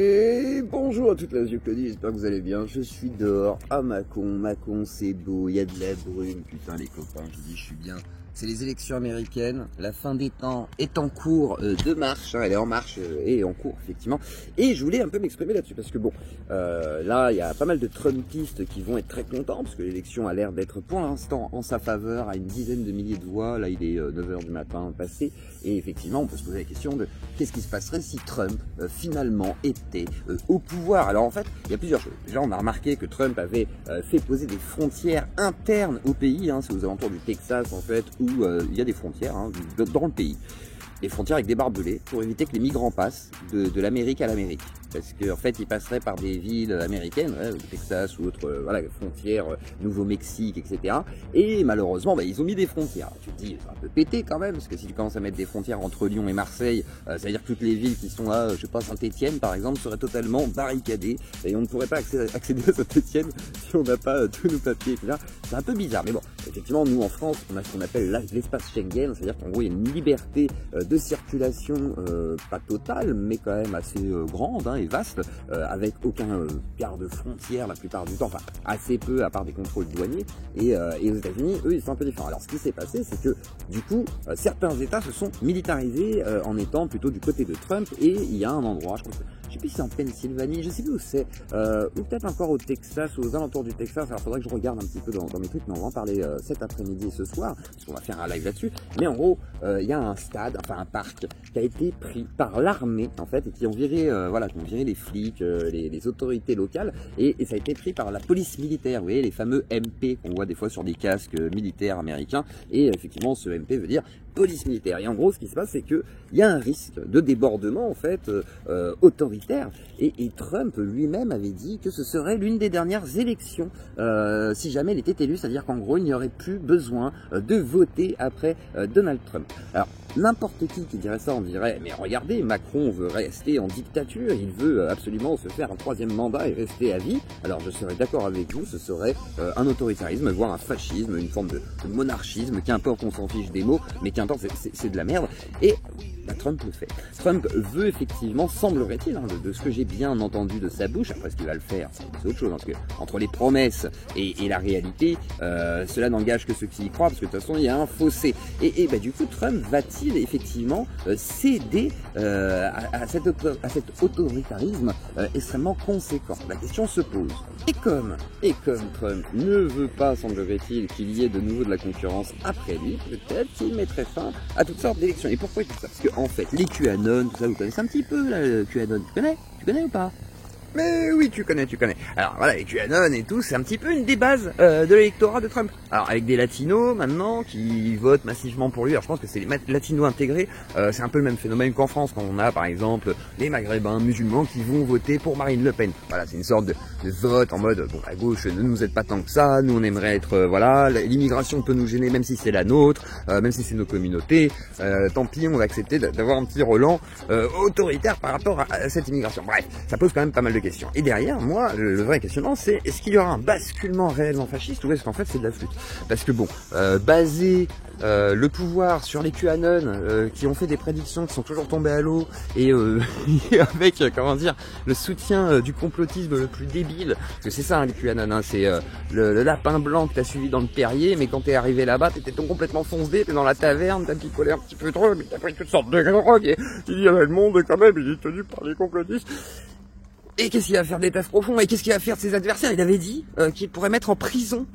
Et bonjour à toute la Claudie, j'espère que vous allez bien. Je suis dehors à Mâcon. Mâcon, c'est beau, il y a de la brume. Putain, les copains, je dis, je suis bien. C'est les élections américaines, la fin des temps est en cours de marche, hein, elle est en marche et en cours effectivement. Et je voulais un peu m'exprimer là-dessus parce que bon, là il y a pas mal de Trumpistes qui vont être très contents parce que l'élection a l'air d'être pour l'instant en sa faveur à une dizaine de milliers de voix. Là il est 9 h du matin passé et effectivement on peut se poser la question de qu'est-ce qui se passerait si Trump finalement était au pouvoir. Alors en fait il y a plusieurs choses. Déjà on a remarqué que Trump avait fait poser des frontières internes au pays, hein, c'est aux alentours du Texas en fait, où il y a des frontières hein, dans le pays, des frontières avec des barbelés pour éviter que les migrants passent de l'Amérique à l'Amérique. Parce qu'en fait, ils passeraient par des villes américaines, ouais, Texas ou autres, voilà, frontières, Nouveau-Mexique, etc. Et malheureusement, bah, ils ont mis des frontières. Alors, tu te dis, c'est un peu pété quand même, parce que si tu commences à mettre des frontières entre Lyon et Marseille, ça veut dire que toutes les villes qui sont là, je sais pas, Saint-Étienne par exemple, seraient totalement barricadées. Et on ne pourrait pas accéder à Saint-Étienne si on n'a pas tous nos papiers, etc. C'est un peu bizarre, mais bon, effectivement, nous en France, on a ce qu'on appelle l'espace Schengen, c'est-à-dire qu'en gros, il y a une liberté de circulation, pas totale, mais quand même assez grande, hein, et vaste, avec aucun garde-frontière la plupart du temps, enfin assez peu à part des contrôles douaniers, et aux États-Unis, eux, ils sont un peu différents. Alors ce qui s'est passé, c'est que du coup, certains États se sont militarisés en étant plutôt du côté de Trump, et il y a un endroit, je sais plus si c'est en Pennsylvanie, je sais plus où c'est, ou peut-être encore au Texas, ou aux alentours du Texas. Alors faudrait que je regarde un petit peu dans mes trucs, mais on va en parler cet après-midi et ce soir, parce qu'on va faire un live là-dessus. Mais en gros, il y a un stade, enfin un parc, qui a été pris par l'armée en fait, et qui ont viré, voilà, qui ont viré les flics, les autorités locales, et ça a été pris par la police militaire, vous voyez, les fameux MP qu'on voit des fois sur des casques militaires américains, et effectivement ce MP veut dire police militaire. Et en gros, ce qui se passe, c'est que il y a un risque de débordement en fait autoritaire. Et Trump lui-même avait dit que ce serait l'une des dernières élections si jamais il était élu, c'est-à-dire qu'en gros, il n'y aurait plus besoin de voter après Donald Trump. Alors n'importe qui dirait ça, on dirait, mais regardez, Macron veut rester en dictature, il veut absolument se faire un troisième mandat et rester à vie. Alors je serais d'accord avec vous, ce serait un autoritarisme, voire un fascisme, une forme de monarchisme, qu'importe, on s'en fiche des mots, mais qu'importe, c'est de la merde. Et bah, Trump le fait. Trump veut effectivement, semblerait-il, hein, de ce que j'ai bien entendu de sa bouche, après ce qu'il va le faire, c'est autre chose, hein, parce que entre les promesses et la réalité, cela n'engage que ceux qui y croient, parce que de toute façon il y a un fossé. Et bah, du coup, Trump va-t-il effectivement céder à cet autoritarisme extrêmement conséquent? La question se pose. Et comme Trump ne veut pas, semblerait-il, qu'il y ait de nouveau de la concurrence après lui, peut-être qu'il mettrait fin à toutes sortes d'élections. Et pourquoi il fait ça? Parce que en fait, les QAnon, tout ça, vous connaissez un petit peu là, le QAnon, tu connais ou pas? Mais oui, tu connais. Alors voilà, les QAnon et tout, c'est un petit peu une des bases de l'électorat de Trump. Alors avec des latinos maintenant qui votent massivement pour lui. Alors je pense que c'est les latinos intégrés. C'est un peu le même phénomène qu'en France quand on a par exemple les maghrébins musulmans qui vont voter pour Marine Le Pen. Voilà, c'est une sorte de vote en mode bon, à gauche ne nous aide pas tant que ça. Nous on aimerait être voilà, l'immigration peut nous gêner même si c'est la nôtre, même si c'est nos communautés. Tant pis, on va accepter d'avoir un petit Roland autoritaire par rapport à cette immigration. Bref, ça pose quand même pas mal de questions. Et derrière, moi, le vrai questionnement, c'est est-ce qu'il y aura un basculement réellement fasciste ou est-ce qu'en fait c'est de la flûte? Parce que bon, baser le pouvoir sur les QAnon qui ont fait des prédictions qui sont toujours tombées à l'eau et avec, comment dire, le soutien du complotisme le plus débile, parce que c'est ça hein, les QAnon, hein, c'est le lapin blanc que t'as suivi dans le Perrier, mais quand t'es arrivé là-bas, t'étais complètement foncé, t'es dans la taverne, t'as picolé un petit peu trop, mais t'as pris toutes sortes de drogues et tu dis le monde quand même, il est tenu par les complotistes. Et qu'est-ce qu'il va faire des tests profonds? Et qu'est-ce qu'il va faire de ses adversaires? Il avait dit qu'il pourrait mettre en prison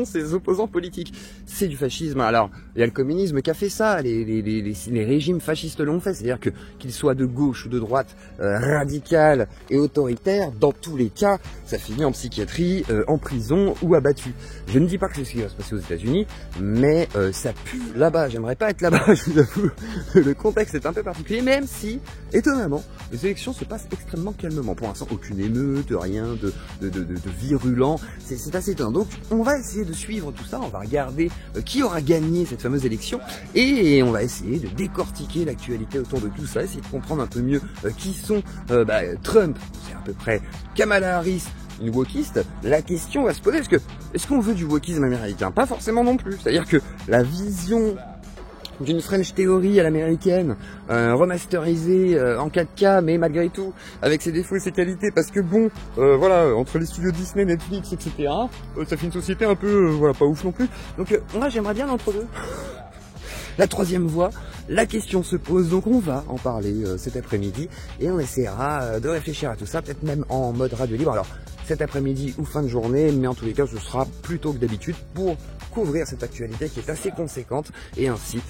ses opposants politiques. C'est du fascisme. Alors, il y a le communisme qui a fait ça, les régimes fascistes l'ont fait, c'est-à-dire qu'ils soient de gauche ou de droite, radical et autoritaire, dans tous les cas, ça finit en psychiatrie, en prison ou abattu. Je ne dis pas que c'est ce qui va se passer aux États-Unis, mais ça pue là-bas. J'aimerais pas être là-bas, je vous avoue. Le contexte est un peu particulier, même si, étonnamment, les élections se passent extrêmement calmement. Pour l'instant, aucune émeute, rien de virulent. C'est assez étonnant. Donc, on va essayer de suivre tout ça, on va regarder qui aura gagné cette fameuse élection et on va essayer de décortiquer l'actualité autour de tout ça, essayer de comprendre un peu mieux qui sont Trump, c'est à peu près Kamala Harris, une wokiste. La question va se poser, est-ce qu'on veut du wokisme américain? Pas forcément non plus, c'est-à-dire que la vision d'une French Theory à l'américaine, remasterisée en 4K, mais malgré tout, avec ses défauts et ses qualités, parce que bon, voilà, entre les studios Disney, Netflix, etc., ça fait une société un peu, voilà, pas ouf non plus. Donc moi j'aimerais bien l'entre deux. La troisième voie, la question se pose, donc on va en parler cet après-midi, et on essaiera de réfléchir à tout ça, peut-être même en mode radio libre. Alors, cet après-midi ou fin de journée, mais en tous les cas, ce sera plus tôt que d'habitude pour couvrir cette actualité qui est assez conséquente et ainsi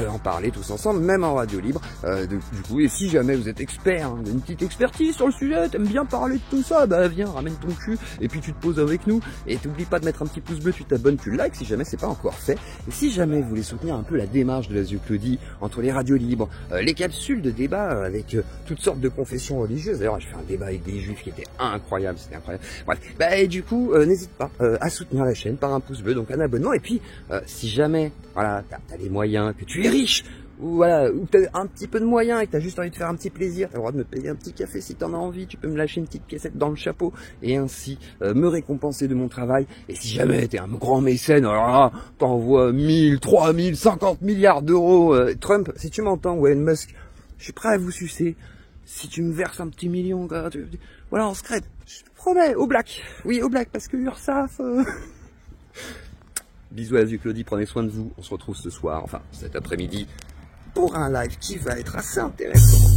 en parler tous ensemble, même en radio libre. Du coup, et si jamais vous êtes expert, hein, une petite expertise sur le sujet, t'aimes bien parler de tout ça, bah viens, ramène ton cul et puis tu te poses avec nous. Et t'oublies pas de mettre un petit pouce bleu, tu t'abonnes, tu likes si jamais c'est pas encore fait. Et si jamais vous voulez soutenir un peu la démarche de l'Azio Claudie entre les radios libres, les capsules de débat avec toutes sortes de confessions religieuses. D'ailleurs, j'ai fait un débat avec des juifs qui était incroyable, c'était incroyable. Bref, bah et du coup, n'hésite pas à soutenir la chaîne par un pouce bleu, donc un abonnement. Et puis, si jamais, voilà, t'as les moyens, que tu es riche, ou voilà, ou t'as un petit peu de moyens et que t'as juste envie de faire un petit plaisir, t'as le droit de me payer un petit café si t'en as envie, tu peux me lâcher une petite piécette dans le chapeau et ainsi me récompenser de mon travail. Et si jamais t'es un grand mécène, alors là, t'envoies 1000, 3000, 50 milliards d'euros, Trump, si tu m'entends, ou Elon Musk, je suis prêt à vous sucer. Si tu me verses un petit million, quoi, voilà, en secret, je te promets, au black. Oui, au black, parce que URSAF... Bisous à l'Azio Claudie, prenez soin de vous. On se retrouve ce soir, enfin cet après-midi, pour un live qui va être assez intéressant.